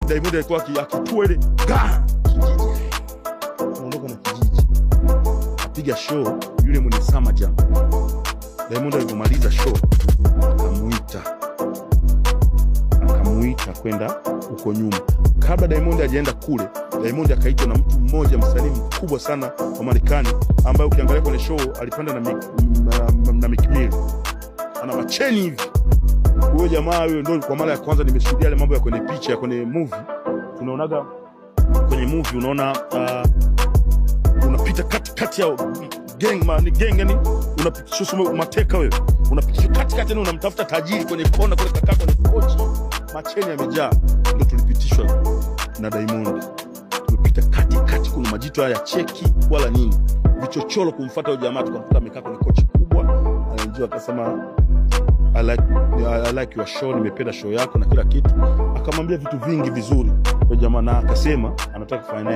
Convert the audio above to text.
Diamond alikuwa akitua ile kijiji. Anaondoka na kijiji. Apiga show yule mwenye Summer Jam. Diamond alipomaliza show akamuita kwenda huko nyuma. Kabla Diamond hajaenda kule, Diamond akaitwa na mtu mmoja msanii mkubwa sana wa Marekani ambaye ukiangalia kwenye show alipanda na Meek Mill. Ana macheni hivi. Huyo jamaa huyo ndio kwa mara ya kwanza nimeshuhudia yale mambo ya kwenye picha, kwenye movie. Tunaonaga kwenye movie unaona unapita kati ya gang yani unapitisha mateka wewe. Unapitisha kati yani unamtafuta tajiri kwenye kona kule kaka kwenye kochi. Macheni yamejaa. Ndio tulipitishwa na Diamond. Tulipita kati kuna majito haya cheki wala nini. Vichochoro kumfuata huyo jamaa tukamkuta amekaa kwenye kochi kubwa. Anajua akasema I like your show, nimependa show yako na kila kitu. Akamwambia vitu vingi vizuri. Huyo jamaa na akasema anataka kufanya